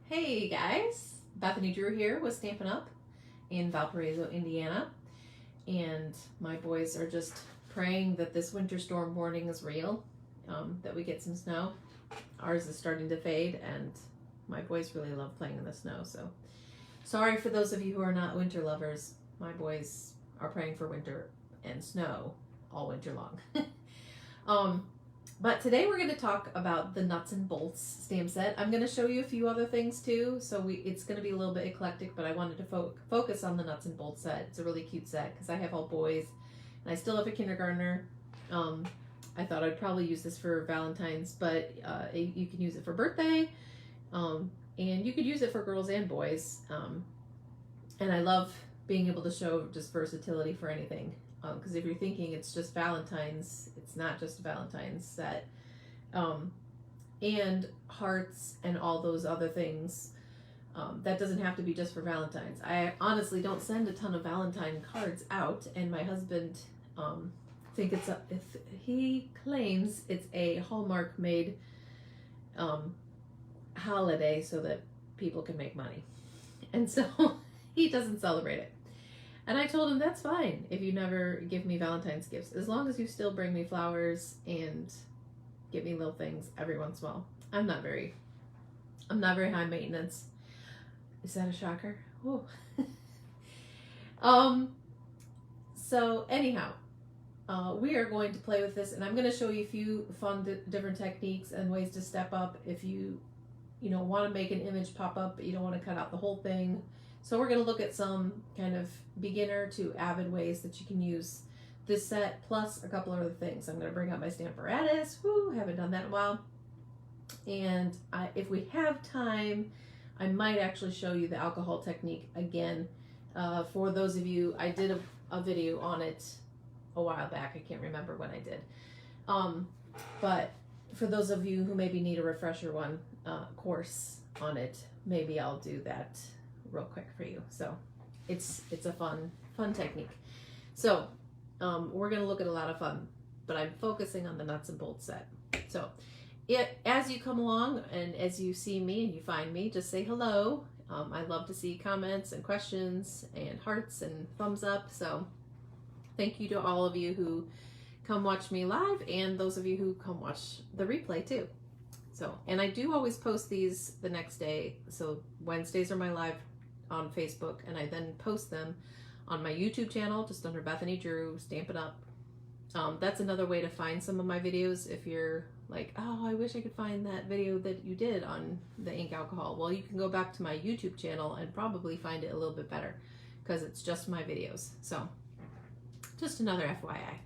Hey guys, Bethany Drew here with Stampin' Up in Valparaiso, Indiana. And my boys are just praying that this winter storm warning is real, that we get some snow. Ours is starting to fade and my boys really love playing in the snow. So sorry for those of you who are not winter lovers. My boys are praying for winter and snow all winter long. But today we're going to talk about the nuts and bolts stamp set. I'm going to show you a few other things too, so it's going to be a little bit eclectic, but I wanted to focus on the nuts and bolts set. It's a really cute set because I have all boys and I still have a kindergartner. I thought I'd probably use this for Valentine's, but you can use it for birthday, and you could use it for girls and boys. And I love being able to show just versatility for anything. Because if you're thinking it's just Valentine's, it's not just a Valentine's set. And hearts and all those other things. That doesn't have to be just for Valentine's. I honestly don't send a ton of Valentine cards out, and my husband he claims it's a Hallmark made holiday so that people can make money. And so he doesn't celebrate it. And I told him that's fine if you never give me Valentine's gifts, as long as you still bring me flowers and give me little things every once in a while. I'm not very high maintenance. Is that a shocker? Oh. So anyhow, we are going to play with this, and I'm going to show you a few fun different techniques and ways to step up if you want to make an image pop up, but you don't want to cut out the whole thing. So we're going to look at some kind of beginner to avid ways that you can use this set, plus a couple other things. I'm going to bring out my Stamparatus. Woo, haven't done that in a while. And if we have time, I might actually show you the alcohol technique again. For those of you, I did a video on it a while back. I can't remember when I did. But for those of you who maybe need a refresher course on it, maybe I'll do that real quick for you. So it's a fun technique. So we're going to look at a lot of fun, but I'm focusing on the nuts and bolts set. So as you come along and as you see me and you find me, just say hello. I love to see comments and questions and hearts and thumbs up. So thank you to all of you who come watch me live and those of you who come watch the replay too. So, and I do always post these the next day. So Wednesdays are my live on Facebook, and I then post them on my YouTube channel, just under Bethany Drew, Stampin' Up. That's another way to find some of my videos if you're like, oh, I wish I could find that video that you did on the ink alcohol. Well, you can go back to my YouTube channel and probably find it a little bit better because it's just my videos. So just another FYI.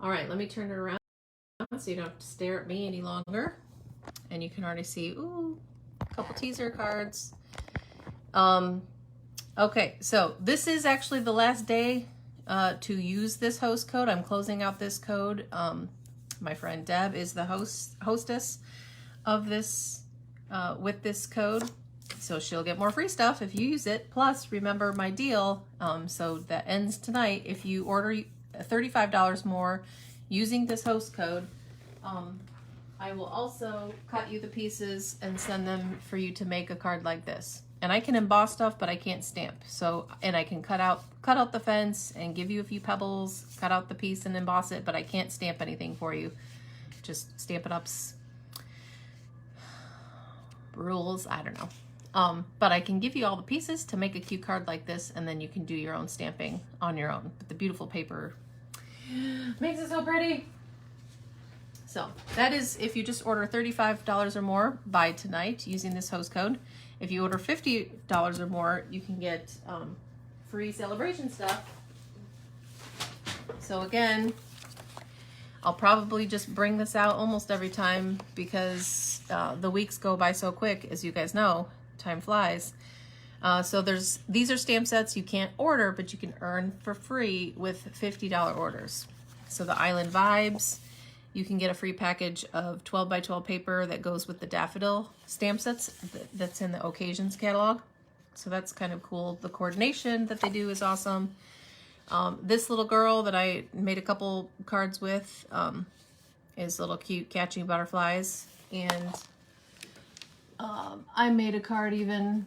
All right, let me turn it around so you don't have to stare at me any longer. And you can already see, ooh, a couple teaser cards. Okay, so this is actually the last day to use this host code. I'm closing out this code. My friend Deb is the hostess of this with this code, so she'll get more free stuff if you use it. Plus, remember my deal. So that ends tonight. If you order $35 more using this host code, I will also cut you the pieces and send them for you to make a card like this. And I can emboss stuff, but I can't stamp. So, and I can cut out the fence and give you a few pebbles, cut out the piece and emboss it, but I can't stamp anything for you. Just Stampin' Up's rules, I don't know. But I can give you all the pieces to make a cute card like this, and then you can do your own stamping on your own. But the beautiful paper makes it so pretty. So that is if you just order $35 or more by tonight using this host code. If you order $50 or more, you can get free celebration stuff. So again, I'll probably just bring this out almost every time because the weeks go by so quick, as you guys know, time flies. So these are stamp sets you can't order, but you can earn for free with $50 orders. So the Island Vibes, you can get a free package of 12 by 12 paper that goes with the daffodil stamp sets that's in the Occasions catalog. So that's kind of cool. The coordination that they do is awesome. This little girl that I made a couple cards with is little cute catching butterflies. And I made a card even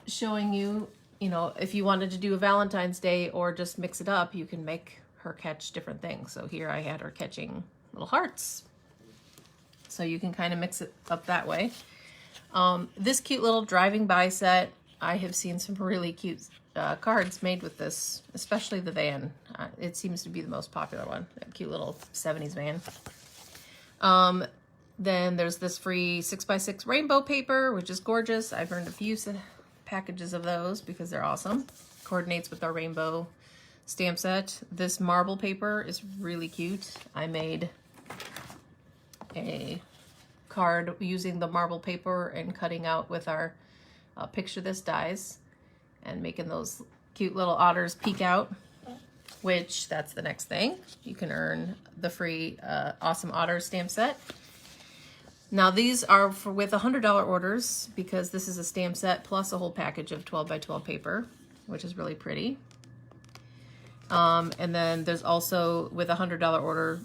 showing you, you know, if you wanted to do a Valentine's Day or just mix it up, you can make her catch different things. So here I had her catching little hearts. So you can kind of mix it up that way. This cute little driving by set, I have seen some really cute cards made with this, especially the van. It seems to be the most popular one, that cute little 70s van. Then there's this free 6x6 rainbow paper, which is gorgeous. I've earned a few packages of those because they're awesome. Coordinates with our rainbow stamp set. This marble paper is really cute. I made a card using the marble paper and cutting out with our picture this dies and making those cute little otters peek out, which that's the next thing. You can earn the free Awesome Otter stamp set. Now these are with $100 orders because this is a stamp set plus a whole package of 12 by 12 paper, which is really pretty. And then there's also with a $100 order,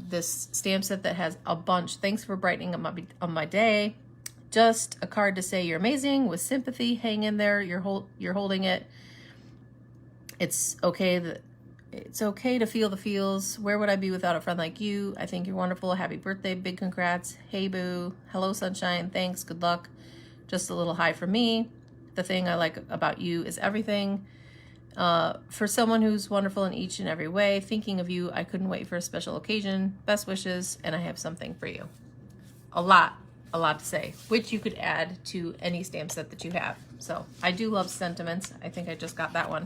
this stamp set that has a bunch. Thanks for brightening up my day. Just a card to say you're amazing with sympathy. Hang in there. You're holding it. It's okay. It's okay to feel the feels. Where would I be without a friend like you? I think you're wonderful. Happy birthday. Big congrats. Hey boo. Hello sunshine. Thanks. Good luck. Just a little hi from me. The thing I like about you is everything. For someone who's wonderful in each and every way, thinking of you, I couldn't wait for a special occasion. Best wishes, and I have something for you. A lot to say, which you could add to any stamp set that you have. So I do love sentiments. I think I just got that one.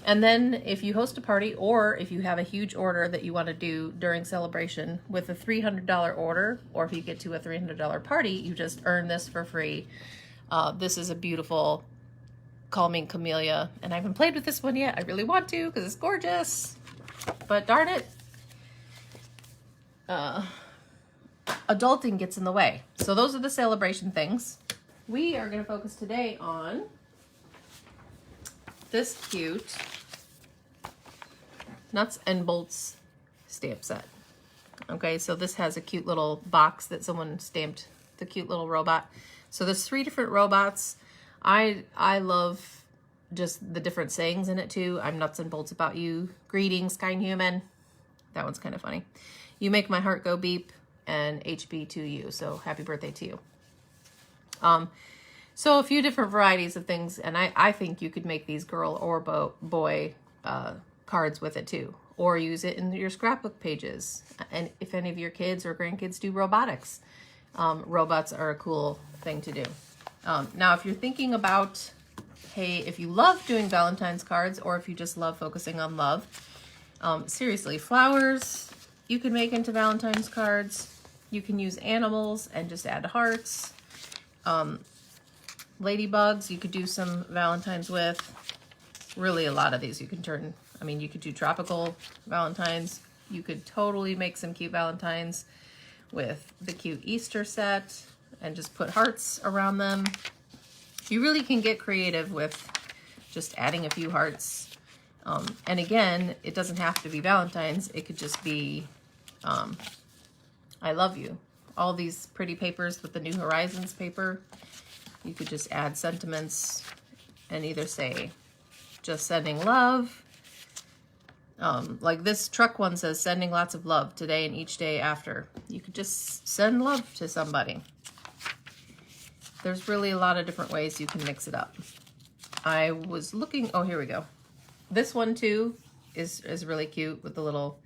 And then if you host a party or if you have a huge order that you want to do during celebration with a $300 order, or if you get to a $300 party, you just earn this for free. This is a beautiful Calming Camellia, and I haven't played with this one yet. I really want to because it's gorgeous, but darn it, adulting gets in the way. So those are the celebration things. We are going to focus today on this cute nuts and bolts stamp set. Okay, so this has a cute little box that someone stamped, the cute little robot. So there's 3 different robots. I love just the different sayings in it too. I'm nuts and bolts about you. Greetings, kind human. That one's kind of funny. You make my heart go beep, and HB to you. So happy birthday to you. So a few different varieties of things, and I think you could make these girl or boy cards with it too, or use it in your scrapbook pages. And if any of your kids or grandkids do robotics, robots are a cool thing to do. Now, if you're thinking about, hey, if you love doing Valentine's cards or if you just love focusing on love, seriously, flowers you can make into Valentine's cards. You can use animals and just add hearts. Ladybugs, you could do some Valentines with. Really, a lot of these you can turn, I mean, you could do tropical Valentines. You could totally make some cute Valentines with the cute Easter set and just put hearts around them. You really can get creative with just adding a few hearts. And again, it doesn't have to be Valentine's. It could just be, I love you. All these pretty papers with the New Horizons paper. You could just add sentiments and either say, just sending love. Like this truck one says, sending lots of love today and each day after. You could just send love to somebody. There's really a lot of different ways you can mix it up. I was looking, oh, here we go. This one too is really cute with the little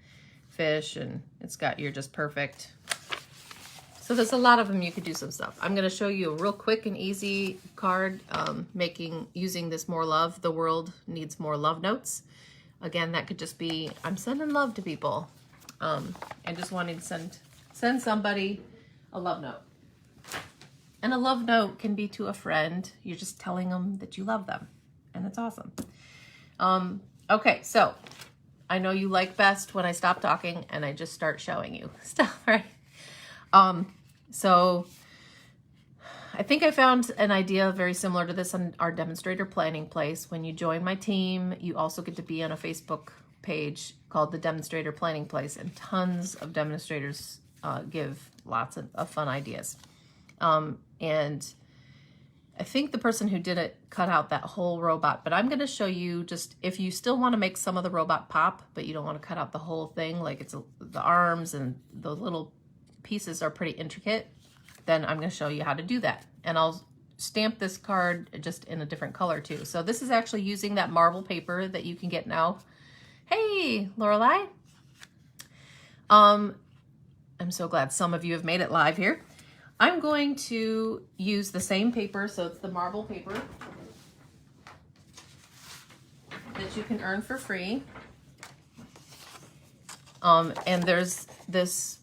fish, and it's got you're just perfect. So there's a lot of them you could do some stuff. I'm gonna show you a real quick and easy card using this more love. The world needs more love notes. Again, that could just be, I'm sending love to people and just wanting to send somebody a love note. And a love note can be to a friend. You're just telling them that you love them, and it's awesome. Okay, so I know you like best when I stop talking and I just start showing you stuff, right? So I think I found an idea very similar to this on our demonstrator planning place. When you join my team, you also get to be on a Facebook page called the Demonstrator Planning Place, and tons of demonstrators give lots of fun ideas. And I think the person who did it cut out that whole robot, but I'm going to show you just if you still want to make some of the robot pop, but you don't want to cut out the whole thing, like it's the arms and the little pieces are pretty intricate, then I'm going to show you how to do that. And I'll stamp this card just in a different color too. So this is actually using that marble paper that you can get now. Hey, Lorelei. I'm so glad some of you have made it live here. I'm going to use the same paper, so it's the marble paper that you can earn for free. And there's this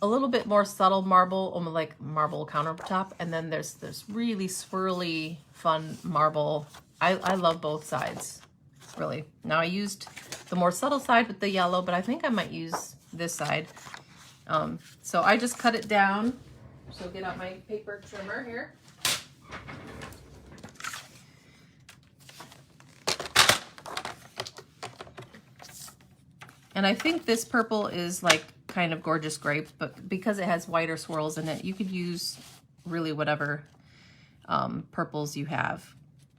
a little bit more subtle marble, almost like marble countertop, and then there's this really swirly, fun marble. I love both sides, really. Now I used the more subtle side with the yellow, but I think I might use this side. So I just cut it down. So get out my paper trimmer here. And I think this purple is like kind of gorgeous grape, but because it has whiter swirls in it, you could use really whatever purples you have.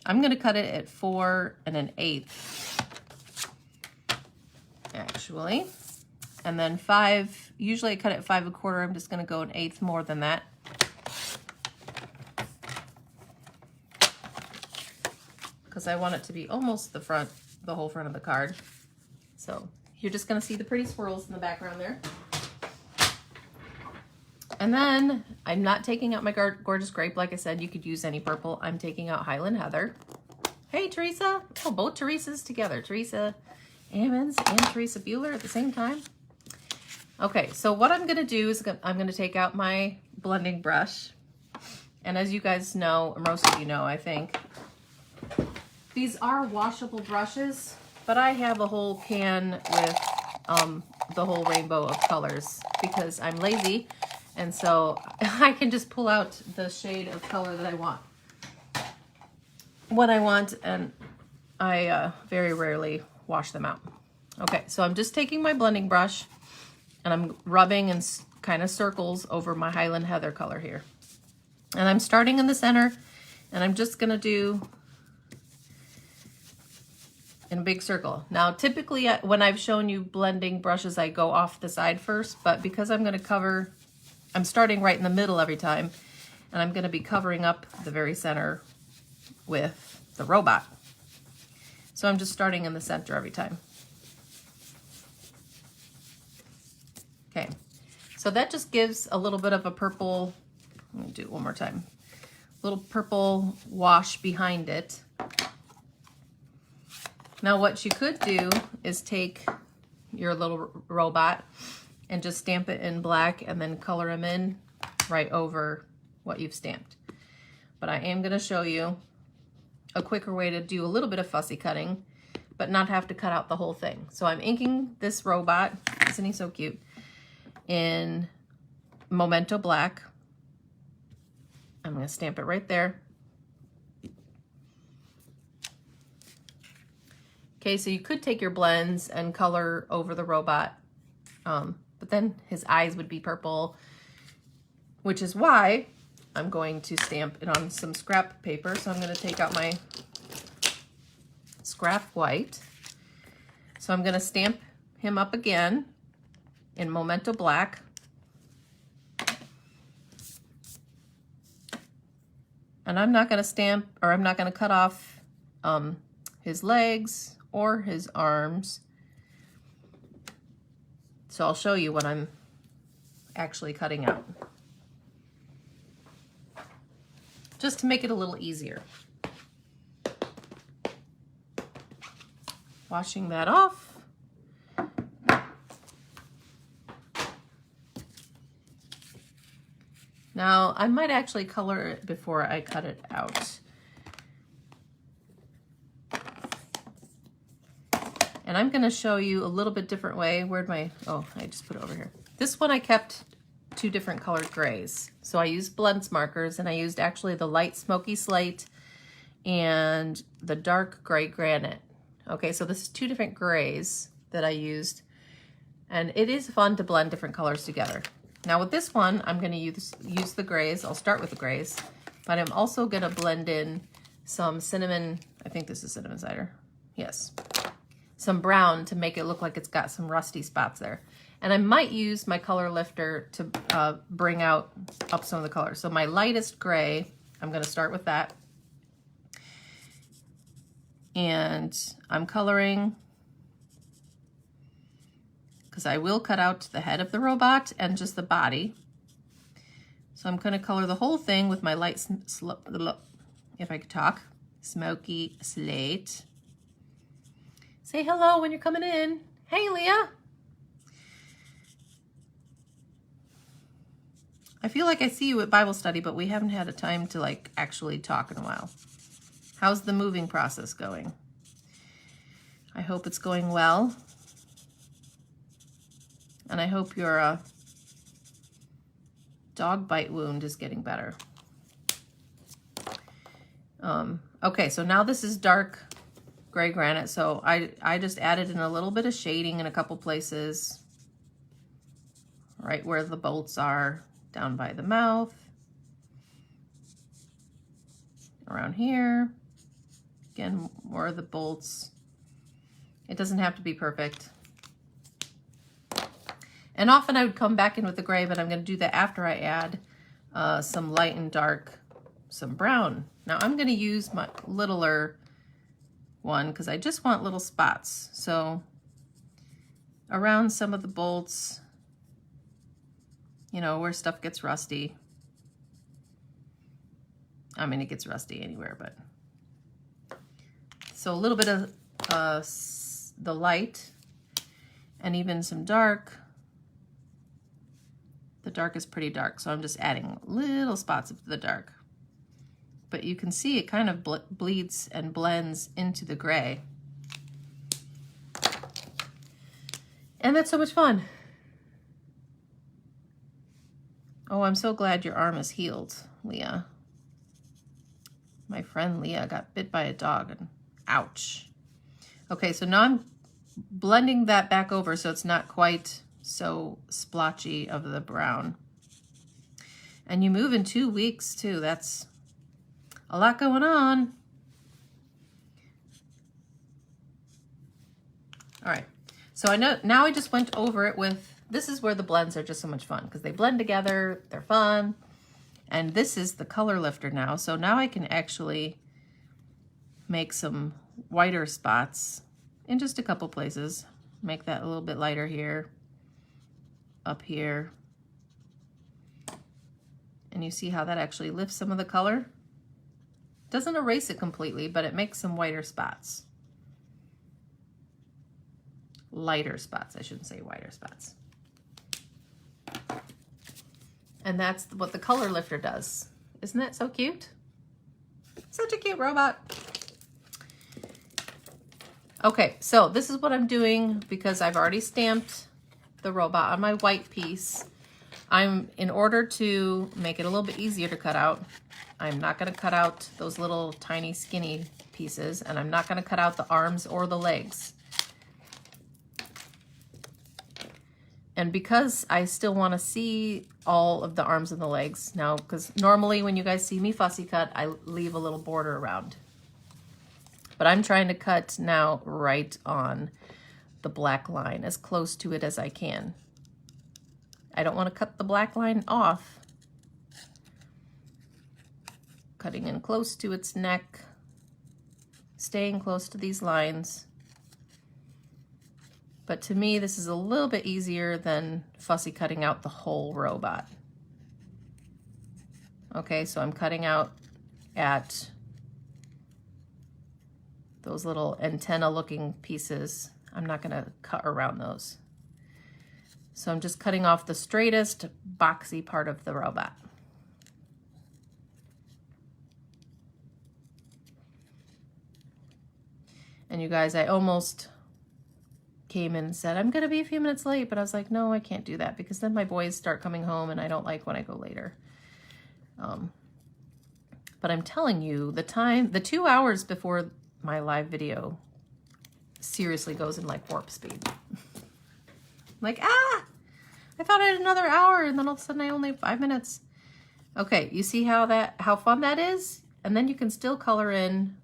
I'm going to cut it at 4 1/8, actually. And then 5, usually I cut it 5 1/4. I'm just going to go 1/8 more than that. Because I want it to be almost the whole front of the card. So you're just going to see the pretty swirls in the background there. And then I'm not taking out my gorgeous grape. Like I said, you could use any purple. I'm taking out Highland Heather. Hey, Teresa. Oh, both Teresas together. Teresa Ammons and Teresa Bueller at the same time. Okay, so what I'm going to do is I'm going to take out my blending brush. And as you guys know, or most of you know, I think, these are washable brushes, but I have a whole can with the whole rainbow of colors because I'm lazy. And so I can just pull out the shade of color that I want when I want, and I very rarely wash them out. Okay, so I'm just taking my blending brush and I'm rubbing in kind of circles over my Highland Heather color here. And I'm starting in the center, and I'm just gonna do in a big circle. Now, typically when I've shown you blending brushes, I go off the side first, but because I'm gonna cover, I'm starting right in the middle every time, and I'm gonna be covering up the very center with the robot. So I'm just starting in the center every time. Okay, so that just gives a little bit of a purple, let me do it one more time, a little purple wash behind it. Now what you could do is take your little robot and just stamp it in black and then color him in right over what you've stamped. But I am going to show you a quicker way to do a little bit of fussy cutting, but not have to cut out the whole thing. So I'm inking this robot, isn't he so cute, in Memento Black. I'm going to stamp it right there. Okay, so you could take your blends and color over the robot, but then his eyes would be purple, which is why I'm going to stamp it on some scrap paper. So I'm going to take out my scrap white. So I'm going to stamp him up again in Memento Black. And I'm not going to stamp, or I'm not going to cut off his legs or his arms. So I'll show you what I'm actually cutting out, just to make it a little easier. Washing that off. Now, I might actually color it before I cut it out. And I'm going to show you a little bit different way. Where'd my, oh, I just put it over here. This one I kept 2 different colored grays. So I used blends markers, and I used actually the light smoky slate and the dark gray granite. Okay, so this is 2 different grays that I used, and it is fun to blend different colors together. Now with this one, I'm going to use the grays. I'll start with the grays, But I'm also gonna blend in some cinnamon, I think this is cinnamon cider. Yes. Some brown to make it look like it's got some rusty spots there. And I might use my color lifter to bring up some of the colors. So my lightest gray, I'm gonna start with that. And I'm coloring, because I will cut out the head of the robot and just the body. So I'm gonna color the whole thing with my light, if I could talk, smoky slate. Say hello when you're coming in. Hey, Leah. I feel like I see you at Bible study, but we haven't had a time to like actually talk in a while. How's the moving process going? I hope it's going well. And I hope your dog bite wound is getting better. Okay, so now this is dark gray granite. So I just added in a little bit of shading in a couple places. Right where the bolts are, down by the mouth. Around here. Again, more of the bolts. It doesn't have to be perfect. And often I would come back in with the gray, but I'm going to do that after I add some light and dark, some brown. Now I'm going to use my littler one because I just want little spots. So around some of the bolts, you know, where stuff gets rusty. I mean, it gets rusty anywhere, but. So a little bit of the light and even some dark. The dark is pretty dark, so I'm just adding little spots of the dark. But you can see it kind of bleeds and blends into the gray. And that's so much fun. Oh, I'm so glad your arm is healed, Leah. My friend Leah got bit by a dog and ouch. Okay, so now I'm blending that back over so it's not quite so splotchy of the brown. And you move in 2 weeks too. That's a lot going on. All right, so I know now I just went over it with, this is where the blends are just so much fun because they blend together, they're fun. And this is the color lifter now. So now I can actually make some whiter spots in just a couple places. Make that a little bit lighter here, up here. And you see how that actually lifts some of the color? Doesn't erase it completely, but it makes some whiter spots. Lighter spots, I shouldn't say whiter spots. And that's what the color lifter does. Isn't that so cute? Such a cute robot. Okay, so this is what I'm doing because I've already stamped the robot on my white piece. In order to make it a little bit easier to cut out, I'm not gonna cut out those little tiny skinny pieces, and I'm not gonna cut out the arms or the legs. And because I still want to see all of the arms and the legs now, because normally when you guys see me fussy cut, I leave a little border around. But I'm trying to cut now right on the black line, as close to it as I can. I don't want to cut the black line off. Cutting in close to its neck, staying close to these lines. But to me, this is a little bit easier than fussy cutting out the whole robot. Okay, so I'm cutting out at those little antenna looking pieces. I'm not gonna cut around those. So I'm just cutting off the straightest boxy part of the robot. And you guys, I almost came in and said, I'm gonna be a few minutes late, but I was like, no, I can't do that because then my boys start coming home and I don't like when I go later. But I'm telling you, the 2 hours before my live video seriously goes in like warp speed. Like, I thought I had another hour and then all of a sudden I only have 5 minutes. Okay, you see how fun that is? And then you can still color in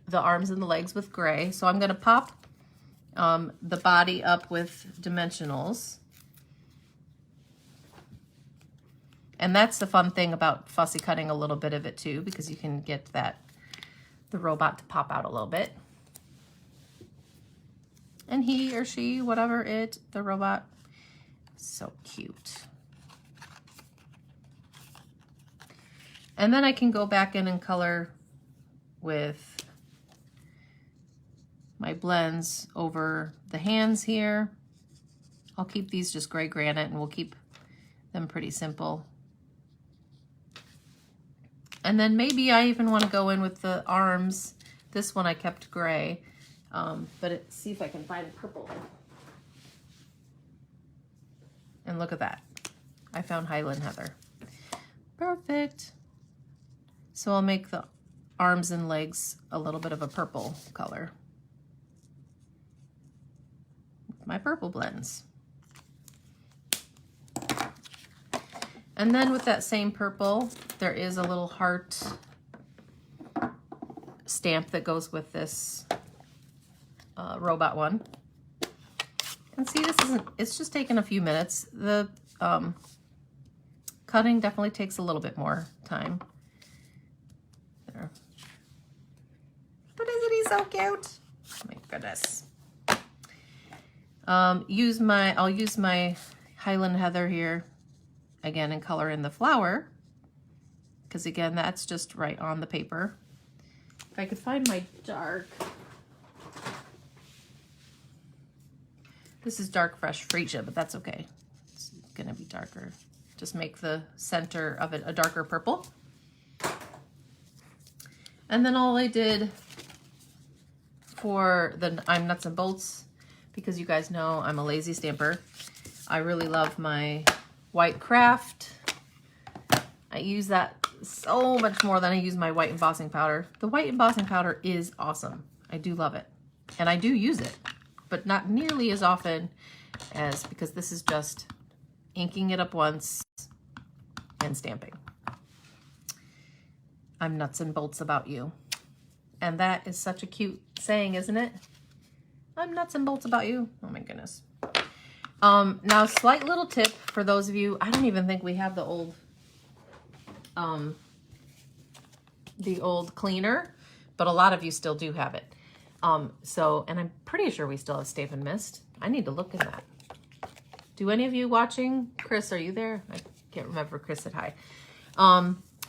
the arms and the legs with gray. So I'm gonna pop the body up with dimensionals. And that's the fun thing about fussy cutting a little bit of it too, because you can get the robot to pop out a little bit. And he or she, whatever the robot, so cute. And then I can go back in and color with my blends over the hands here. I'll keep these just gray granite and we'll keep them pretty simple. And then maybe I even want to go in with the arms. This one I kept gray, but see if I can find a purple. And look at that. I found Highland Heather. Perfect. So I'll make the arms and legs a little bit of a purple color. My purple blends. And then with that same purple, there is a little heart stamp that goes with this robot one. And see, it's just taken a few minutes. The cutting definitely takes a little bit more time. There. But isn't he so cute? Oh my goodness. I'll use my Highland Heather here again and color in the flower, because again, that's just right on the paper. If I could find my dark, this is dark fresh freesia, but that's okay. It's gonna be darker. Just make the center of it a darker purple. And then all I did for the I'm nuts and bolts, because you guys know I'm a lazy stamper, I really love my white craft. I use that so much more than I use my white embossing powder. The white embossing powder is awesome. I do love it. And I do use it, but not nearly as often as, because this is just inking it up once and stamping. I'm nuts and bolts about you. And that is such a cute saying, isn't it? I'm nuts and bolts about you. Oh my goodness. Now, slight little tip for those of you, I don't even think we have the old cleaner, but a lot of you still do have it. And I'm pretty sure we still have Stampin' Mist. I need to look in that. Do any of you watching? Chris, are you there? I can't remember. Chris said hi.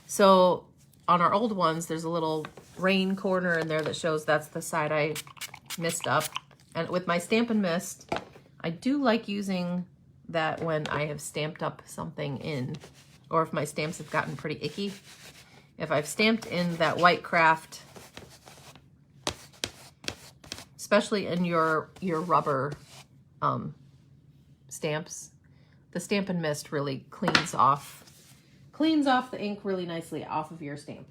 So on our old ones, there's a little rain corner in there that shows that's the side I missed up. And with my Stampin' Mist, I do like using that when I have stamped up something in, or if my stamps have gotten pretty icky. If I've stamped in that white craft, especially in your rubber stamps, the Stampin' Mist really cleans off the ink really nicely off of your stamp.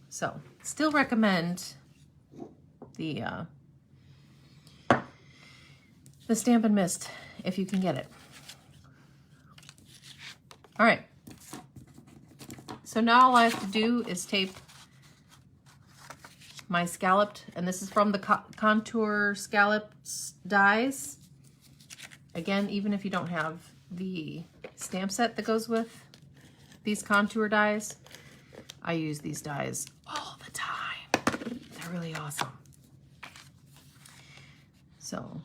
So, still recommend the Stampin' Mist if you can get it. All right. So now all I have to do is tape my scalloped, and this is from the Contour Scallops dies. Again, even if you don't have the stamp set that goes with these contour dies, I use these dies all the time. They're really awesome. So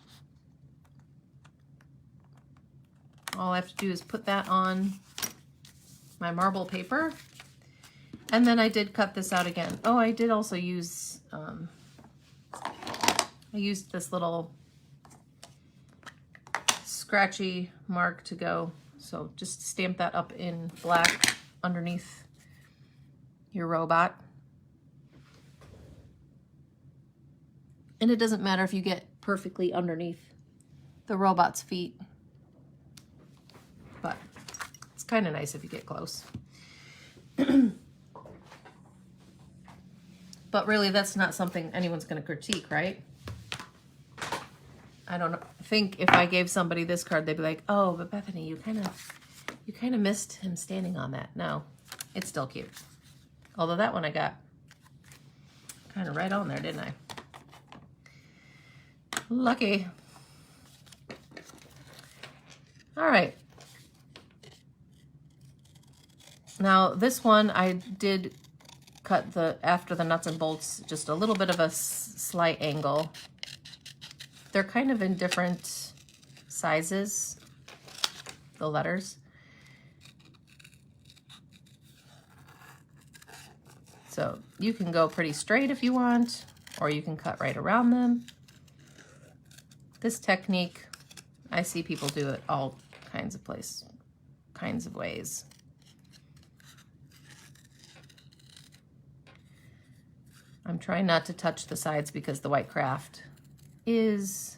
all I have to do is put that on my marble paper. And then I did cut this out again. Oh, I did also use, I used this little scratchy mark to go. So just stamp that up in black underneath your robot. And it doesn't matter if you get perfectly underneath the robot's feet, but it's kind of nice if you get close. But really, that's not something anyone's going to critique, right? I don't know. I think if I gave somebody this card, they'd be like, oh, but Bethany, you kind of You kind of missed him standing on that. No, it's still cute. Although that one I got kind of right on there, didn't I? Lucky. All right. Now this one I did cut after the nuts and bolts, just a little bit of a slight angle. They're kind of in different sizes, the letters. So you can go pretty straight if you want, or you can cut right around them. This technique, I see people do it all kinds of ways. I'm trying not to touch the sides because the white craft is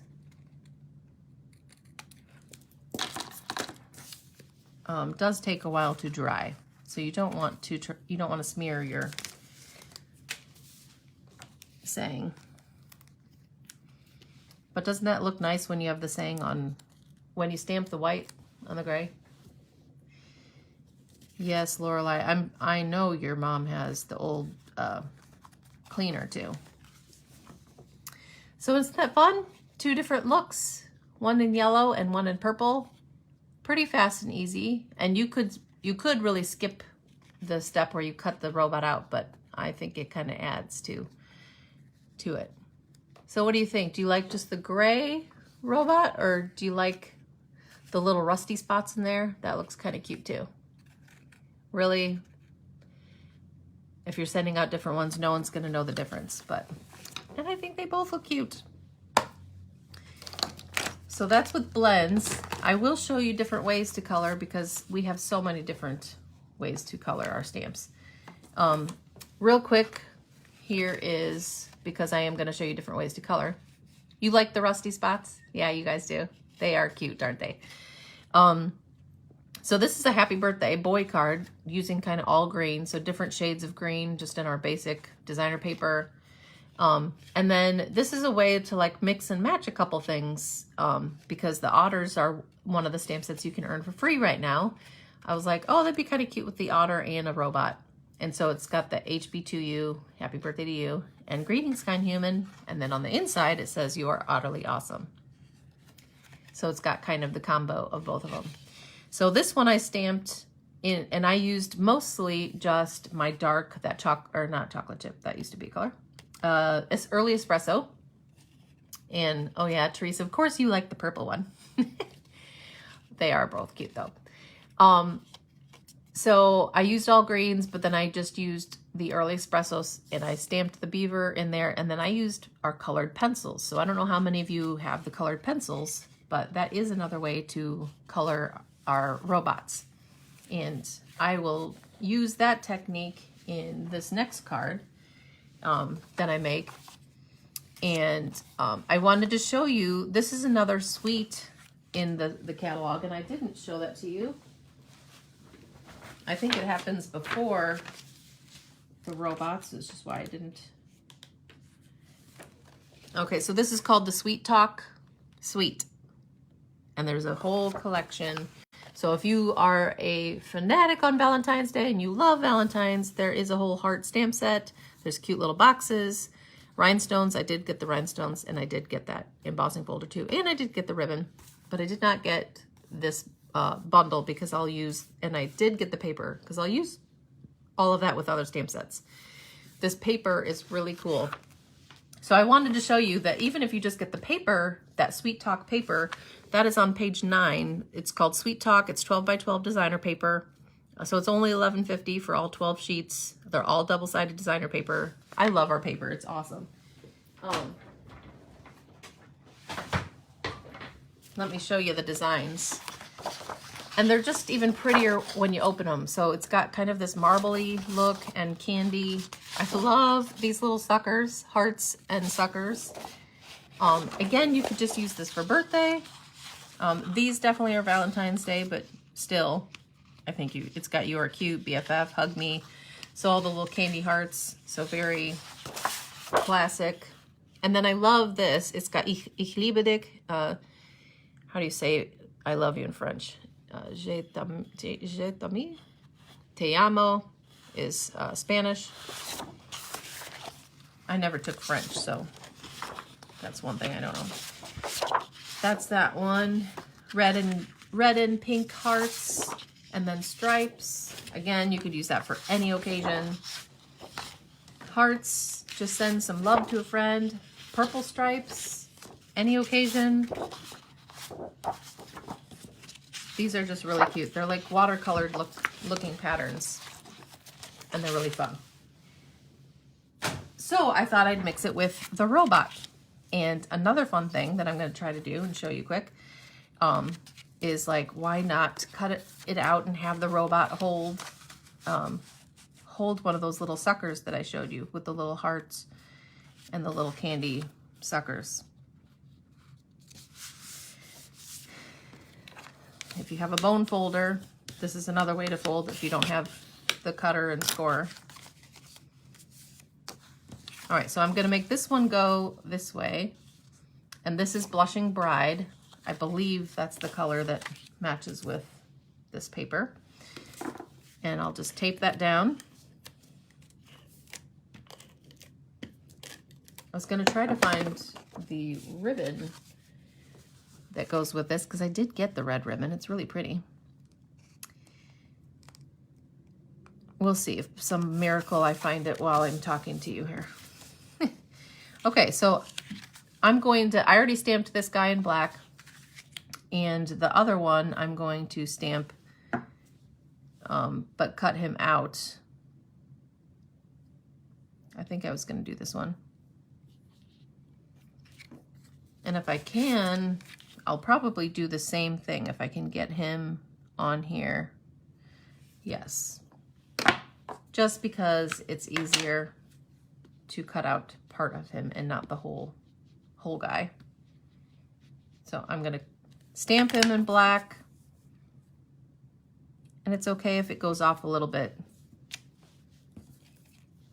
does take a while to dry, so you don't want to smear your saying. But doesn't that look nice when you have the saying on, when you stamp the white on the gray? Yes, Lorelei, I know your mom has the old cleaner too. So isn't that fun? 2 different looks, one in yellow and one in purple. Pretty fast and easy. And you could really skip the step where you cut the robot out, but I think it kind of adds to it. So what do you think? Do you like just the gray robot, or do you like the little rusty spots in there? That looks kind of cute too. Really, if you're sending out different ones, no one's gonna know the difference, and I think they both look cute. So that's with blends. I will show you different ways to color because we have so many different ways to color our stamps. Real quick, here is, because I am gonna show you different ways to color. You like the rusty spots? Yeah, you guys do. They are cute, aren't they? So this is a happy birthday boy card using kind of all green, so different shades of green just in our basic designer paper. And then this is a way to like mix and match a couple things because the otters are one of the stamp sets you can earn for free right now. I was like, oh, that'd be kind of cute with the otter and a robot. And so it's got the HB2U, happy birthday to you, and greetings, kind human. And then on the inside, it says you are utterly awesome. So it's got kind of the combo of both of them. So this one I stamped in, and I used mostly just my dark, not chocolate chip, that used to be a color. It's early espresso. And oh yeah, Teresa, of course you like the purple one. They are both cute though. So I used all greens, but then I just used the early espressos and I stamped the beaver in there, and then I used our colored pencils. So I don't know how many of you have the colored pencils, but that is another way to color our robots. And I will use that technique in this next card that I make. And I wanted to show you, this is another suite in the catalog, and I didn't show that to you. I think it happens before the robots, which is why I didn't. Okay, so this is called the Sweet Talk Suite. And there's a whole collection. So if you are a fanatic on Valentine's Day and you love Valentine's, there is a whole heart stamp set. There's cute little boxes. Rhinestones, I did get the rhinestones, and I did get that embossing folder too. And I did get the ribbon, but I did not get this bundle because I'll use, and I did get the paper because I'll use all of that with other stamp sets. This paper is really cool. So I wanted to show you that even if you just get the paper, that Sweet Talk paper, that is on page 9. It's called Sweet Talk. It's 12 by 12 designer paper. So it's only $11.50 for all 12 sheets. They're all double-sided designer paper. I love our paper. It's awesome. Let me show you the designs. And they're just even prettier when you open them. So it's got kind of this marbly look and candy. I love these little suckers, hearts and suckers. Again, you could just use this for birthday. These definitely are Valentine's Day, but still, I think it's got you are cute, BFF, hug me. So all the little candy hearts, so very classic. And then I love this. It's got Ich liebe dich. How do you say I love you in French? Je t'ami. Te amo is Spanish. I never took French, so that's one thing I don't know. That's that one. Red and pink hearts, and then stripes. Again, you could use that for any occasion. Hearts, just send some love to a friend. Purple stripes, any occasion. These are just really cute. They're like watercolored looking patterns, and they're really fun. So I thought I'd mix it with the robot. And another fun thing that I'm going to try to do and show you quick is like, why not cut it out and have the robot hold one of those little suckers that I showed you with the little hearts and the little candy suckers. If you have a bone folder, this is another way to fold if you don't have the cutter and scorer. All right, so I'm gonna make this one go this way. And this is Blushing Bride. I believe that's the color that matches with this paper. And I'll just tape that down. I was gonna try to find the ribbon that goes with this because I did get the red ribbon. It's really pretty. We'll see if some miracle I find it while I'm talking to you here. Okay, so I already stamped this guy in black, and the other one I'm going to stamp, but cut him out. I think I was gonna do this one. And if I can, I'll probably do the same thing if I can get him on here. Yes. Just because it's easier to cut out part of him and not the whole guy. So I'm gonna stamp him in black, and it's okay if it goes off a little bit.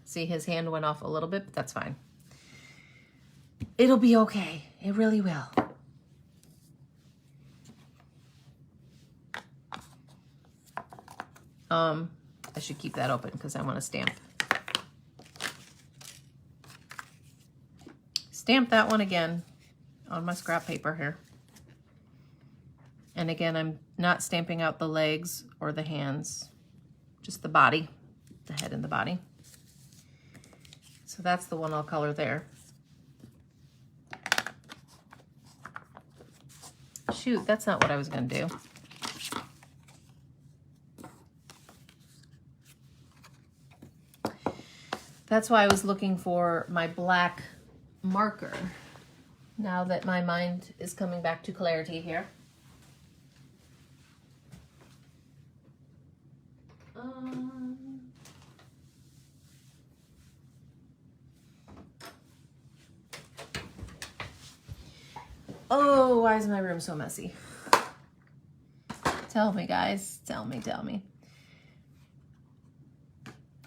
See, his hand went off a little bit, but that's fine. It'll be okay. It really will. I should keep that open because I want to stamp. Stamp that one again on my scrap paper here. And again, I'm not stamping out the legs or the hands, just the body, the head and the body. So that's the one I'll color there. Shoot, that's not what I was going to do. That's why I was looking for my black marker. Now that my mind is coming back to clarity here. Oh, why is my room so messy? Tell me, guys. Tell me.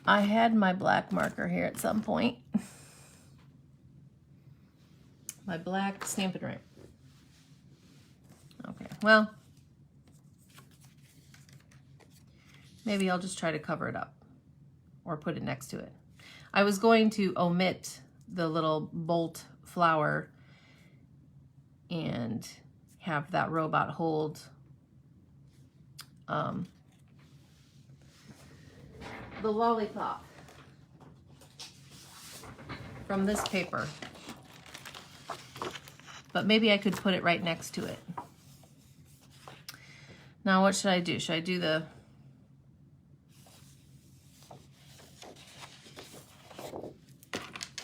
I had my black marker here at some point. My black Stampin' Right. Okay, well, maybe I'll just try to cover it up or put it next to it. I was going to omit the little bolt flower and have that robot hold the lollipop from this paper. But maybe I could put it right next to it. Now what should I do? Should I do the...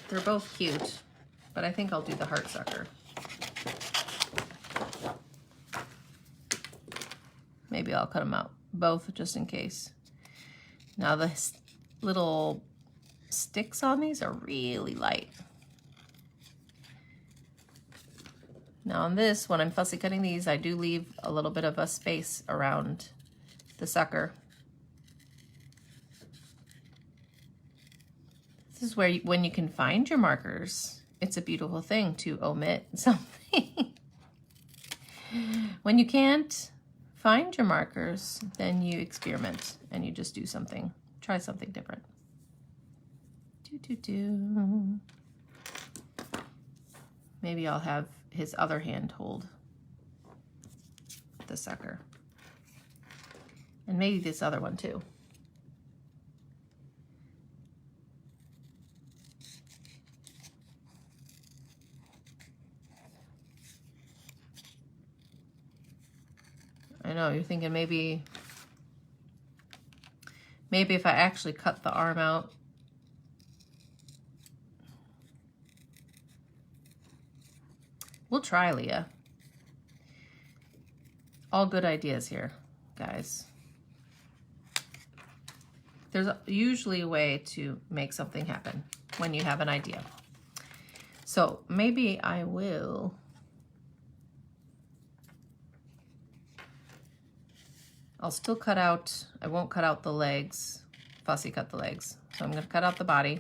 They're both cute, but I think I'll do the heart sucker. Maybe I'll cut them out both just in case. Now the little sticks on these are really light. Now on this, when I'm fussy cutting these, I do leave a little bit of a space around the sucker. This is where when you can find your markers, it's a beautiful thing to omit something. When you can't find your markers, then you experiment and you just do something, try something different. Maybe I'll have his other hand hold the sucker. And maybe this other one too. I know, you're thinking maybe if I actually cut the arm out. We'll try, Leah. All good ideas here, guys. There's usually a way to make something happen when you have an idea. So maybe I will. I'll still cut out, I won't cut out the legs, fussy cut the legs. So I'm gonna cut out the body,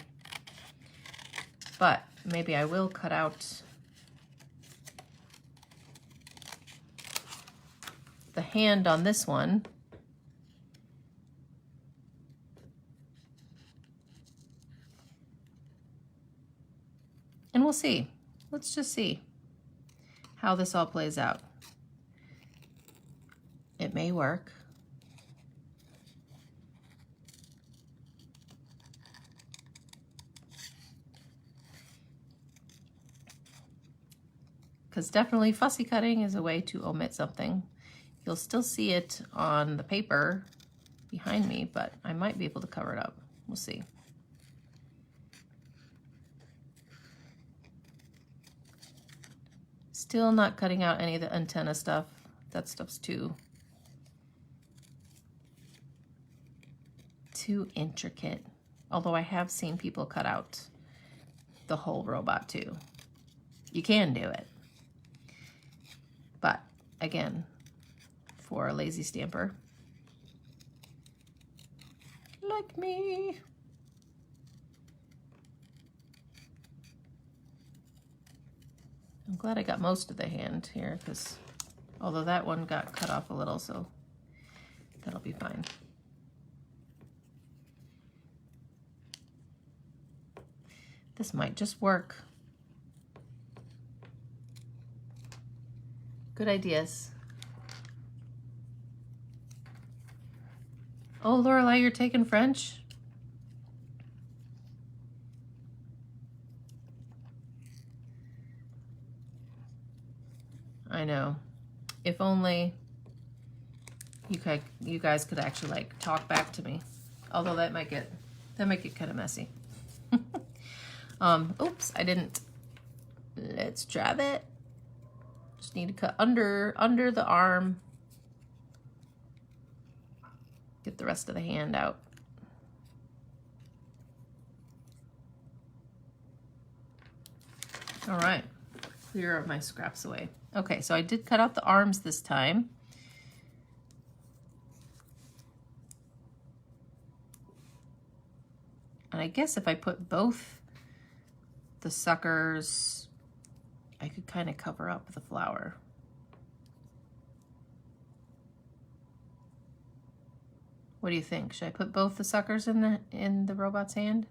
but maybe I will cut out the hand on this one. And we'll see. Let's just see how this all plays out. It may work. Because definitely fussy cutting is a way to omit something. You'll still see it on the paper behind me, but I might be able to cover it up. We'll see. Still not cutting out any of the antenna stuff. That stuff's too intricate. Although I have seen people cut out the whole robot too. You can do it. But again, for a lazy stamper like me. I'm glad I got most of the hand here, because although that one got cut off a little, so that'll be fine. This might just work. Good ideas. Oh, Lorelei, you're taking French? I know. If only you guys could actually like talk back to me. Although that might get kind of messy. Oops, I didn't. Let's try that. Just need to cut under the arm. Get the rest of the hand out. All right, clear my scraps away. Okay, so I did cut out the arms this time. And I guess if I put both the suckers, I could kind of cover up the flower. What do you think? Should I put both the suckers in the robot's hand?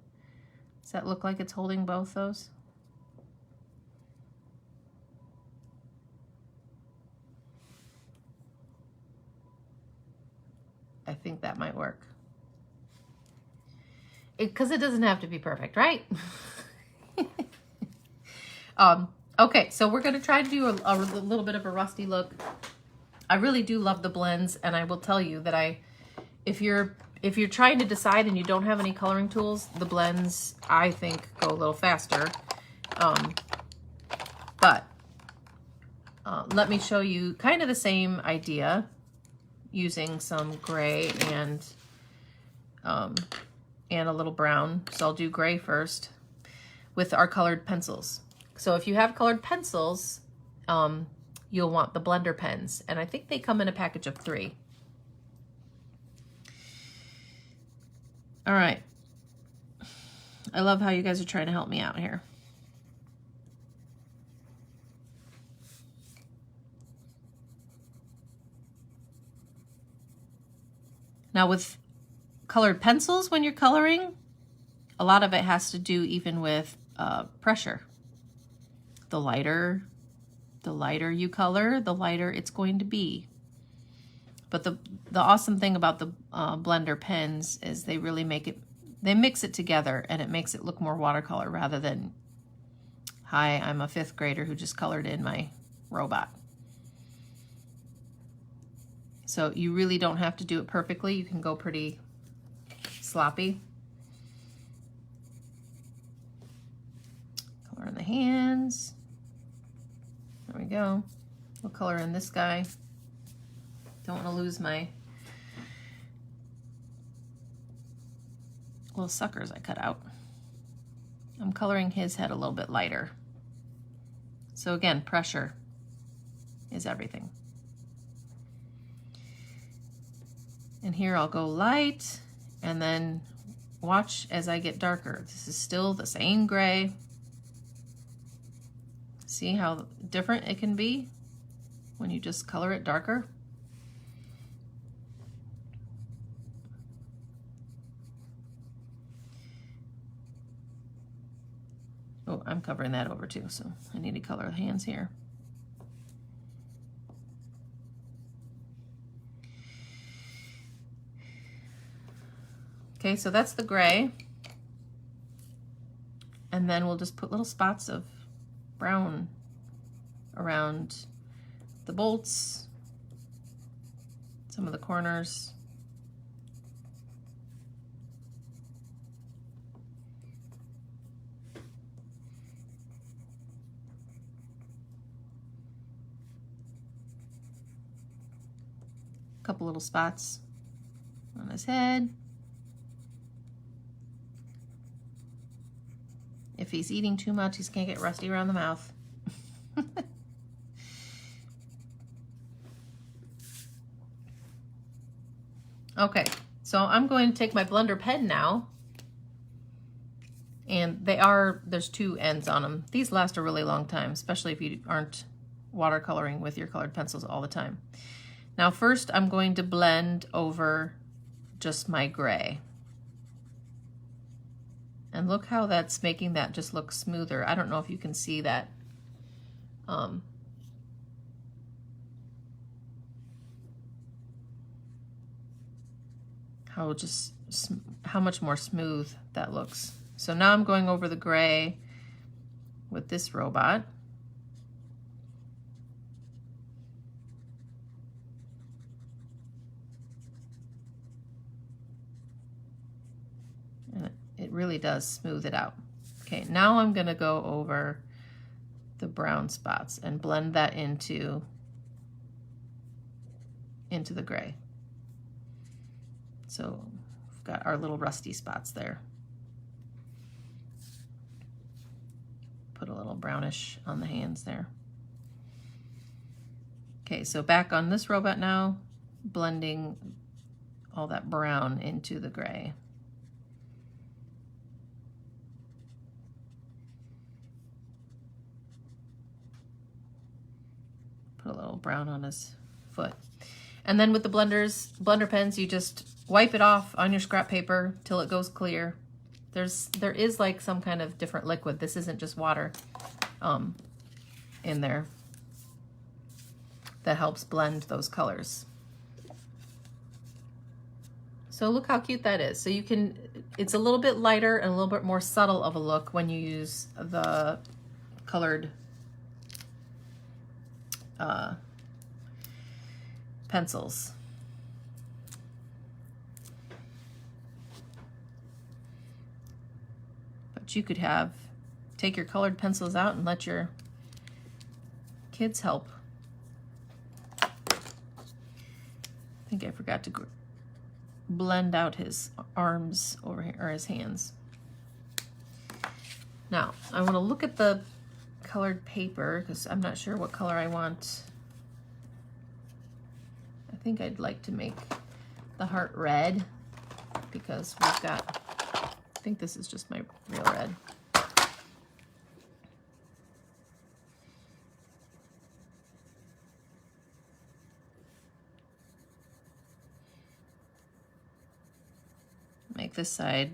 Does that look like it's holding both those? I think that might work. Because it doesn't have to be perfect, right? Okay, so we're going to try to do a little bit of a rusty look. I really do love the blends, and I will tell you that if you're trying to decide and you don't have any coloring tools, the blends, I think, go a little faster. But let me show you kind of the same idea using some gray and a little brown. So I'll do gray first with our colored pencils. So if you have colored pencils, you'll want the blender pens. And I think they come in a package of 3. All right. I love how you guys are trying to help me out here. Now with colored pencils, when you're coloring, a lot of it has to do even with pressure. The lighter you color, the lighter it's going to be. But the awesome thing about the blender pens is they really they mix it together, and it makes it look more watercolor rather than, hi, I'm a 5th grader who just colored in my robot. So you really don't have to do it perfectly. You can go pretty sloppy. Color in the hands. There we go. We'll color in this guy. Don't want to lose my little suckers I cut out. I'm coloring his head a little bit lighter. So again, pressure is everything. And here I'll go light, and then watch as I get darker. This is still the same gray. See how different it can be when you just color it darker? Oh, I'm covering that over too, so I need to color the hands here. Okay, so that's the gray. And then we'll just put little spots of brown around the bolts, some of the corners. A couple little spots on his head. If he's eating too much, he's gonna get rusty around the mouth. Okay, so I'm going to take my blender pen now, and there's 2 ends on them. These last a really long time, especially if you aren't watercoloring with your colored pencils all the time. Now first I'm going to blend over just my gray. And look how that's making that just look smoother. I don't know if you can see that. How much more smooth that looks. So now I'm going over the gray with this robot. And it really does smooth it out. Okay, now I'm gonna go over the brown spots and blend that into the gray. So we've got our little rusty spots there. Put a little brownish on the hands there. Okay, so back on this robot now, blending all that brown into the gray. Put a little brown on his foot. And then with the blender pens, you just wipe it off on your scrap paper till it goes clear. There is like some kind of different liquid. This isn't just water in there that helps blend those colors. So look how cute that is. So you can, it's a little bit lighter and a little bit more subtle of a look when you use the colored pencils. But you could take your colored pencils out and let your kids help. I think I forgot to blend out his arms over here, or his hands. Now, I want to look at the colored paper because I'm not sure what color I want. I think I'd like to make the heart red because we've got, I think this is just my real red. make this side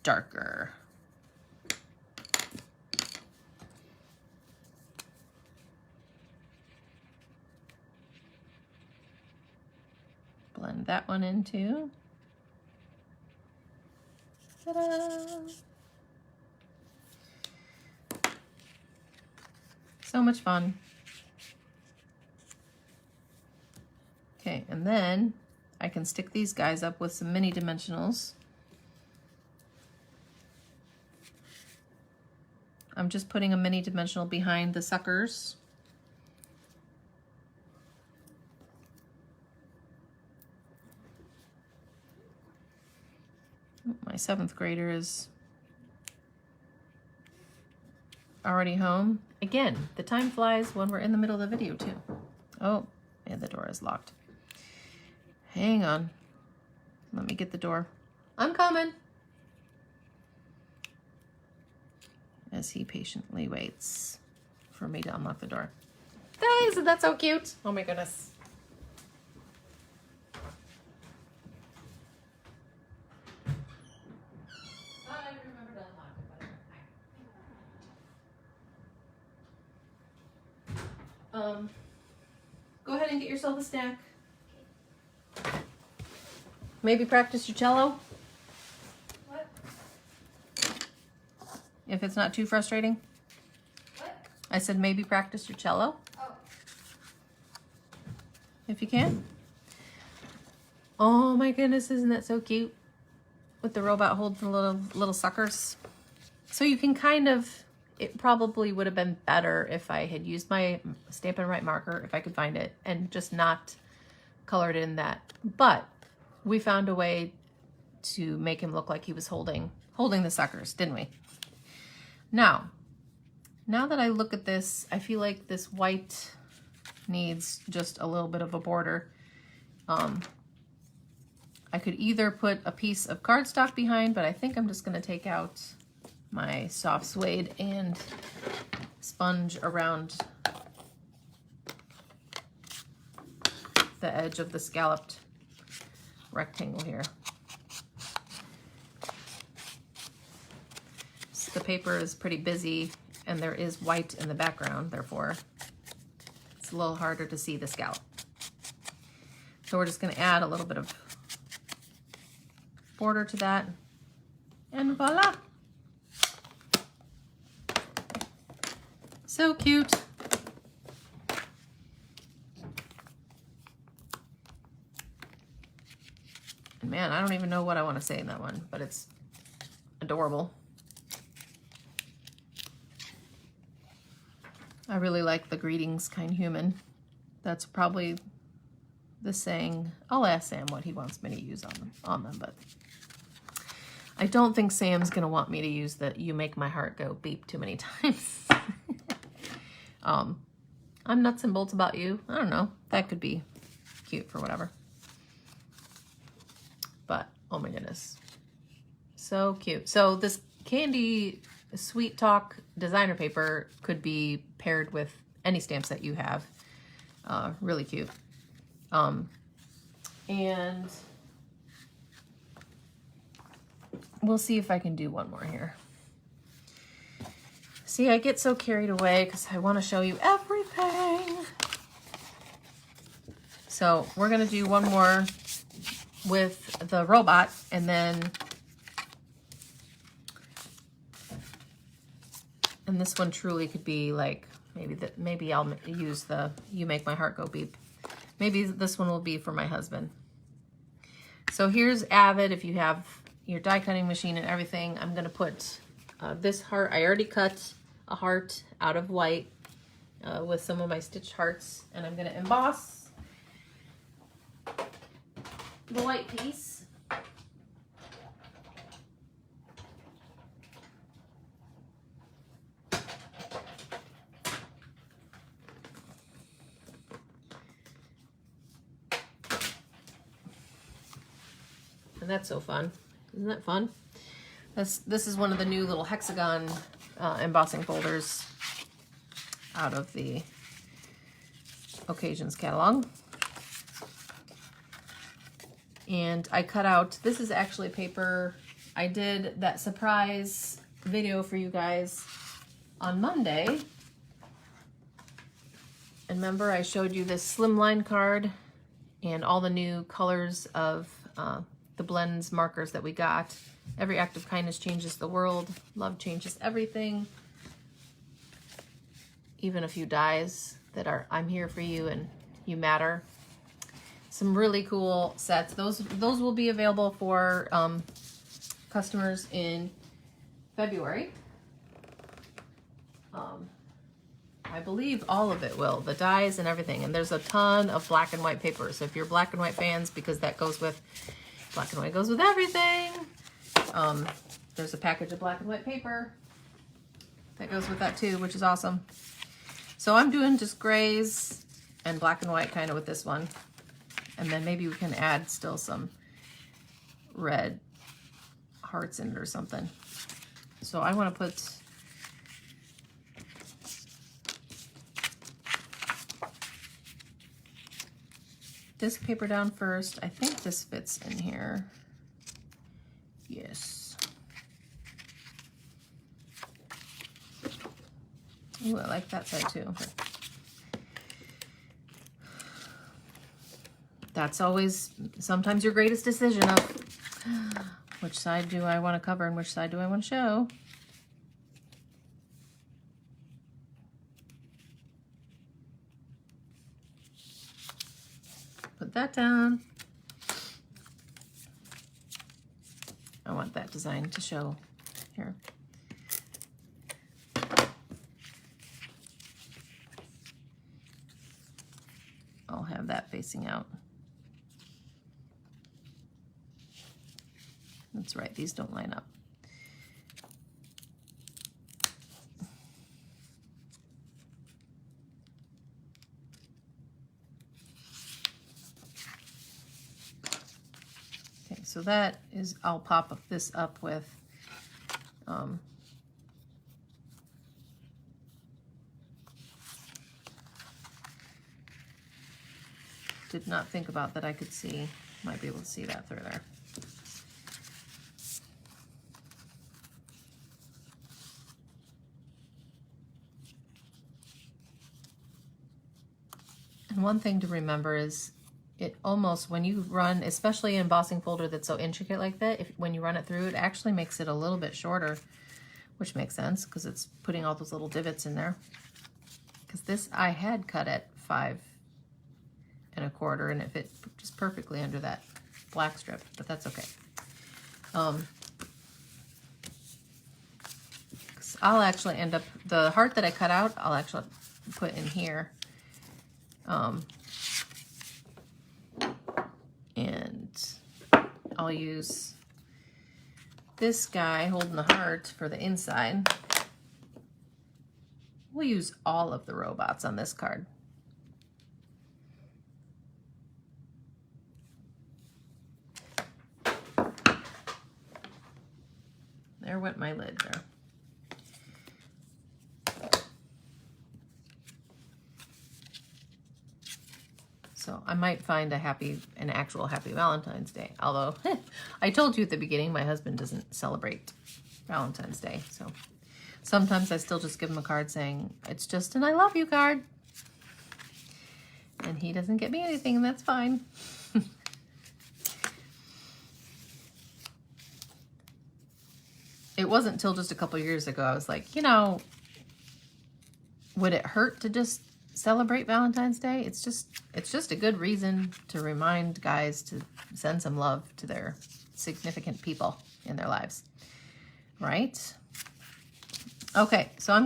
darker. Blend that one in too. Ta-da! So much fun. Okay, and then I can stick these guys up with some mini dimensionals. I'm just putting a mini dimensional behind the suckers. My 7th grader is already home. Again, the time flies when we're in the middle of the video too. Oh, and the door is locked. Hang on. Let me get the door. I'm coming. As he patiently waits for me to unlock the door. Isn't that so cute? Oh my goodness. Go ahead and get yourself a snack. Maybe practice your cello. What? If it's not too frustrating. What? I said maybe practice your cello. Oh. If you can. Oh my goodness, isn't that so cute? With the robot holding the little suckers. So you can kind of, it probably would have been better if I had used my Stampin' Up marker, if I could find it, and just not colored in that. But we found a way to make him look like he was holding the suckers, didn't we? Now that I look at this, I feel like this white needs just a little bit of a border. I could either put a piece of cardstock behind, but I think I'm just going to take out my soft suede and sponge around the edge of the scalloped rectangle here. So the paper is pretty busy and there is white in the background, therefore it's a little harder to see the scallop. So we're just going to add a little bit of border to that, and voila! So cute. And man, I don't even know what I want to say in that one, but it's adorable. I really like the greetings, kind human. That's probably the saying. I'll ask Sam what he wants me to use on them, but I don't think Sam's gonna want me to use the "you make my heart go beep" too many times. I'm nuts and bolts about you. I don't know. That could be cute for whatever. But oh my goodness, so cute. So this Candy Sweet Talk designer paper could be paired with any stamps that you have. Really cute. And we'll see if I can do one more here. See, I get so carried away because I want to show you everything. So we're going to do one more with the robot, and then this one truly could be like, maybe I'll use the "you make my heart go beep." Maybe this one will be for my husband. So here's Avid. If you have your die cutting machine and everything, I'm going to put this heart. I already cut a heart out of white with some of my stitched hearts, and I'm going to emboss the white piece. And that's so fun. Isn't that fun? This is one of the new little hexagon embossing folders out of the Occasions catalog. And I cut out, this is actually paper I did that surprise video for you guys on Monday. And remember, I showed you this slimline card and all the new colors of the blends markers that we got. Every act of kindness changes the world. Love changes everything. Even a few dies that are, I'm here for you and you matter. Some really cool sets. Those will be available for customers in February. I believe all of it will, the dies and everything. And there's a ton of black and white paper. So if you're black and white fans, because that goes with, black and white goes with everything. There's a package of black and white paper that goes with that too, which is awesome. So I'm doing just grays and black and white kind of with this one. And then maybe we can add still some red hearts in it or something. So I want to put this paper down first. I think this fits in here. Yes. Ooh, I like that side too. That's always sometimes your greatest decision of which side do I want to cover and which side do I want to show. Put that down. I want that design to show here. I'll have that facing out. That's right, these don't line up. Okay, so that is, I'll pop this up with did not think about that I could see, might be able to see that through there. And one thing to remember is it almost, when you run, especially an embossing folder that's so intricate like that, when you run it through, it actually makes it a little bit shorter, which makes sense because it's putting all those little divots in there. Because this, I had cut at 5 1/4 and it fit just perfectly under that black strip, but that's okay. I'll actually end up, the heart that I cut out, I'll actually put in here. And I'll use this guy holding the heart for the inside. We'll use all of the robots on this card. There went my lid there. So I might find an actual happy Valentine's Day. Although I told you at the beginning, my husband doesn't celebrate Valentine's Day. So sometimes I still just give him a card saying, it's just an I love you card. And he doesn't get me anything, and that's fine. It wasn't until just a couple years ago I was like, you know, would it hurt to just celebrate Valentine's Day? It's just a good reason to remind guys to send some love to their significant people in their lives, right? Okay, so I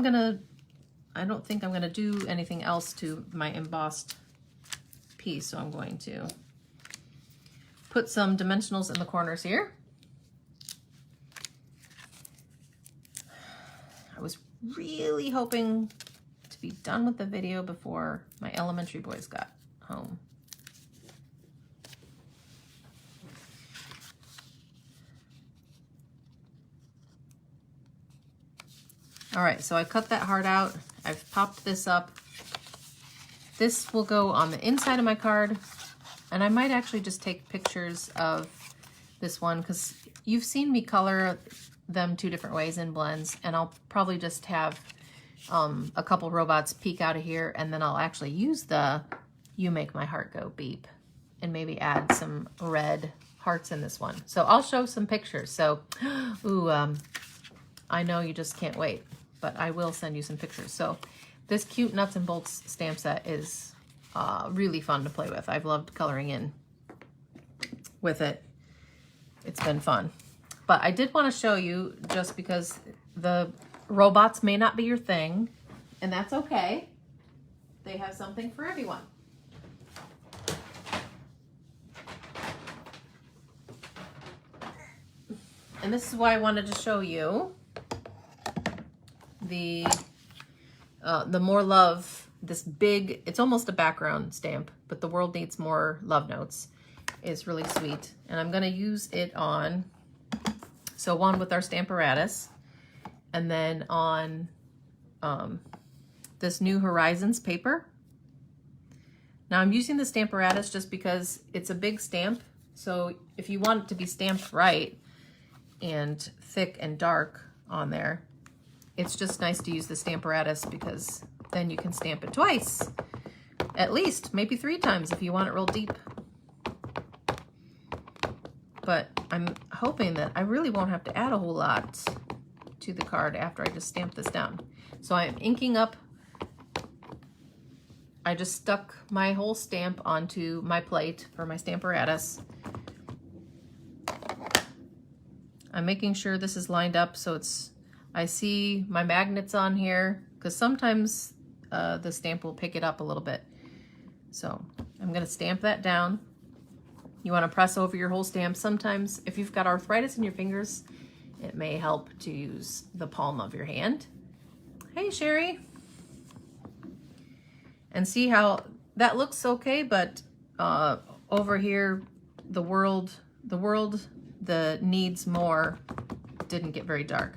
don't think I'm gonna do anything else to my embossed piece, so I'm going to put some dimensionals in the corners here. I was really hoping to be done with the video before my elementary boys got home. All right, so I cut that heart out. I've popped this up. This will go on the inside of my card, and I might actually just take pictures of this one because you've seen me color them 2 different ways in blends, and I'll probably just have a couple robots peek out of here, and then I'll actually use the You Make My Heart Go beep and maybe add some red hearts in this one. So I'll show some pictures. So, ooh, I know you just can't wait, but I will send you some pictures. So this cute nuts and bolts stamp set is really fun to play with. I've loved coloring in with it. It's been fun. But I did want to show you, just because the robots may not be your thing, and that's okay. They have something for everyone. And this is why I wanted to show you the More Love, this big, it's almost a background stamp, but The World Needs More Love Notes is really sweet. And I'm going to use it on, so one with our Stamparatus, and then on this New Horizons paper. Now I'm using the Stamparatus just because it's a big stamp. So if you want it to be stamped right and thick and dark on there, it's just nice to use the Stamparatus, because then you can stamp it twice, at least, maybe 3 times if you want it real deep. But I'm hoping that I really won't have to add a whole lot to the card after I just stamp this down. So I'm inking up. I just stuck my whole stamp onto my plate for my Stamparatus. I'm making sure this is lined up so it's, I see my magnets on here, because sometimes the stamp will pick it up a little bit. So I'm going to stamp that down. You want to press over your whole stamp. Sometimes if you've got arthritis in your fingers, it may help to use the palm of your hand. Hey, Sherry. And see how that looks okay, but over here, the world that needs more didn't get very dark.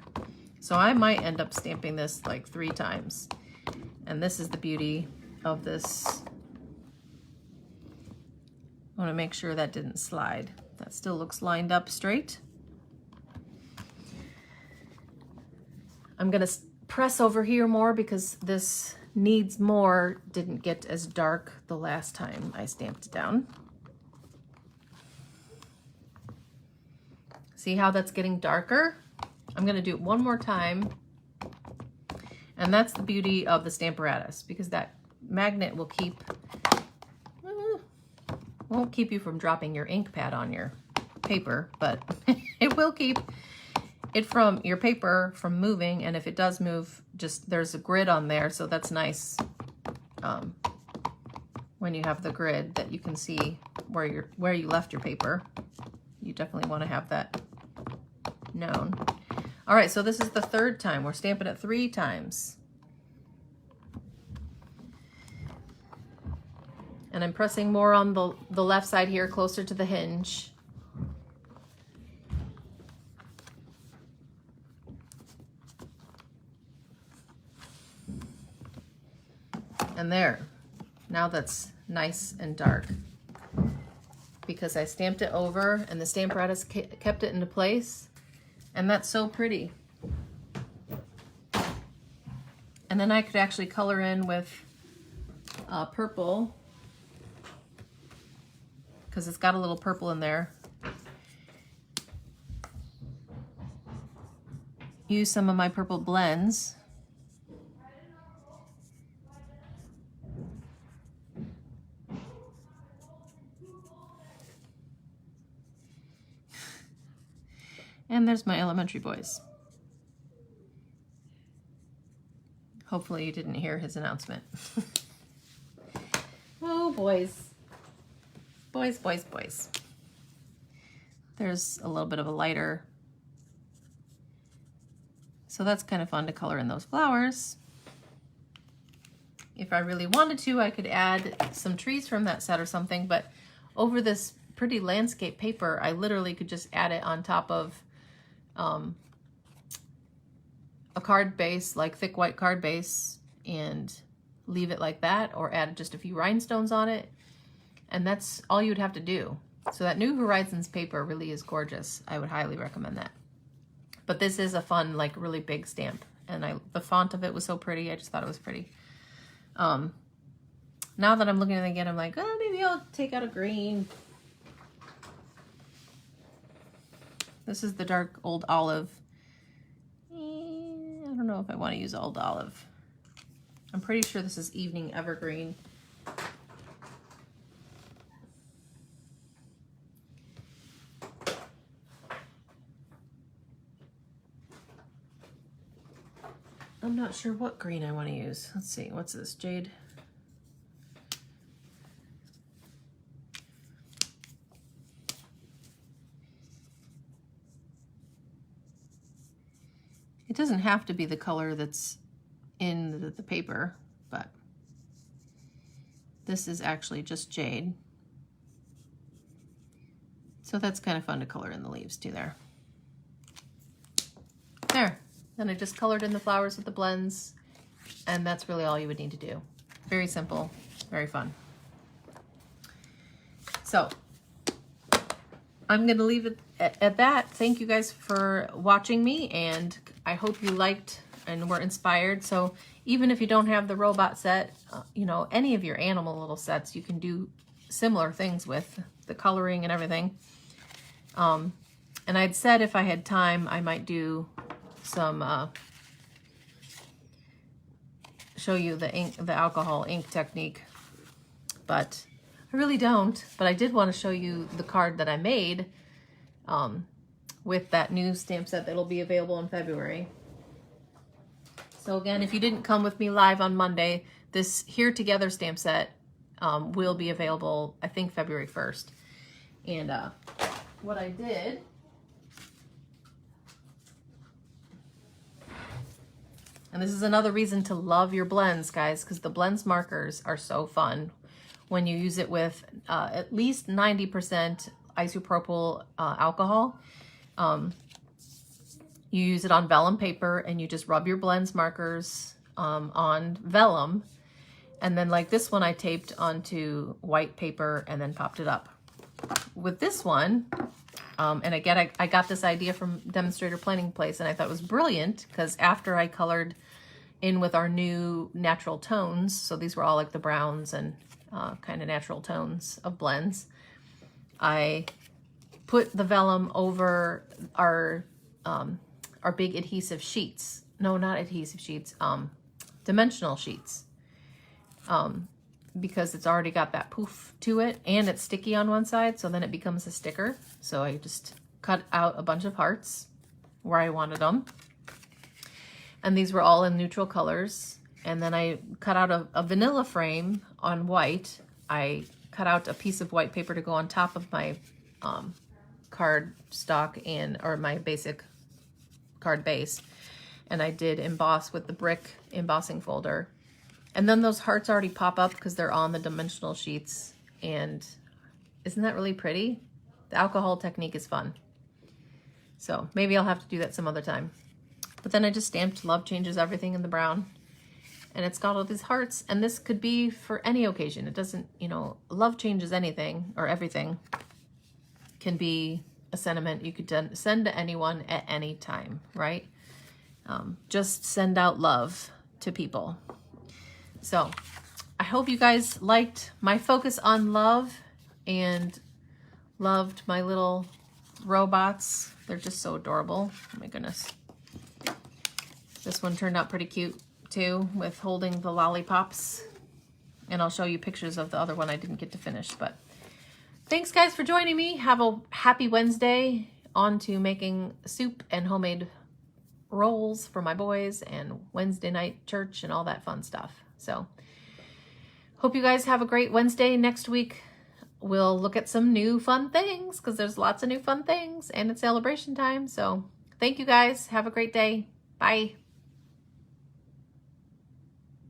So I might end up stamping this like 3 times. And this is the beauty of this. I want to make sure that didn't slide. That still looks lined up straight. I'm going to press over here more because this needs more didn't get as dark the last time I stamped it down. See how that's getting darker? I'm going to do it one more time. And that's the beauty of the Stamparatus, because that magnet will won't keep you from dropping your ink pad on your paper, but it will keep it from your paper from moving. And if it does move, just there's a grid on there, so that's nice when you have the grid that you can see where you left your paper. You definitely want to have that known. All right, so this is the 3rd time. We're stamping it 3 times. And I'm pressing more on the left side here, closer to the hinge. And there, now that's nice and dark, because I stamped it over and the Stamparatus kept it into place, and that's so pretty. And then I could actually color in with purple, because it's got a little purple in there. Use some of my purple blends. And there's my elementary boys. Hopefully you didn't hear his announcement. Oh, boys. Boys, boys, boys. There's a little bit of a lighter. So that's kind of fun to color in those flowers. If I really wanted to, I could add some trees from that set or something, but over this pretty landscape paper, I literally could just add it on top of a card base, like thick white card base, and leave it like that, or add just a few rhinestones on it. And that's all you'd have to do. So that New Horizons paper really is gorgeous. I would highly recommend that. But this is a fun, like really big stamp. And the font of it was so pretty. I just thought it was pretty. Now that I'm looking at it again, I'm like, oh, maybe I'll take out a green. This is the dark old olive. I don't know if I want to use old olive. I'm pretty sure this is Evening Evergreen. I'm not sure what green I want to use. Let's see, what's this, Jade? It doesn't have to be the color that's in the paper, but this is actually just jade. So that's kind of fun to color in the leaves too there. There. Then I just colored in the flowers with the blends, and that's really all you would need to do. Very simple, very fun. So I'm gonna leave it at that. Thank you guys for watching me, and I hope you liked and were inspired. So even if you don't have the robot set, you know, any of your animal little sets, you can do similar things with the coloring and everything. And I'd said if I had time, I might do some, show you the ink, the alcohol ink technique, but I really don't. But I did want to show you the card that I made with that new stamp set that'll be available in February. So again, if you didn't come with me live on Monday, this Here Together stamp set will be available, I think, February 1st. And what I did, and this is another reason to love your blends, guys, because the blends markers are so fun when you use it with at least 90% isopropyl alcohol. You use it on vellum paper, and you just rub your blends markers on vellum. And then like this one, I taped onto white paper and then popped it up. With this one, and again, I got this idea from Demonstrator Planning Place, and I thought it was brilliant because after I colored in with our new natural tones, so these were all like the browns and kind of natural tones of blends, I put the vellum over our big adhesive sheets. No, not adhesive sheets, dimensional sheets. Because it's already got that poof to it, and it's sticky on one side, so then it becomes a sticker. So I just cut out a bunch of hearts where I wanted them. And these were all in neutral colors. And then I cut out a vanilla frame on white. I cut out a piece of white paper to go on top of my card stock or my basic card base. And I did emboss with the brick embossing folder. And then those hearts already pop up because they're on the dimensional sheets. And isn't that really pretty? The alcohol technique is fun. So maybe I'll have to do that some other time. But then I just stamped Love Changes Everything in the brown. And it's got all these hearts. And this could be for any occasion. It doesn't, you know, love changes anything or everything. Can be a sentiment you could send to anyone at any time, right? Just send out love to people. So I hope you guys liked my focus on love and loved my little robots. They're just so adorable. Oh my goodness. This one turned out pretty cute too, with holding the lollipops. And I'll show you pictures of the other one I didn't get to finish. But thanks guys for joining me. Have a happy Wednesday. On to making soup and homemade rolls for my boys and Wednesday night church and all that fun stuff. So hope you guys have a great Wednesday. Next week, we'll look at some new fun things because there's lots of new fun things and it's celebration time. So thank you guys. Have a great day. Bye.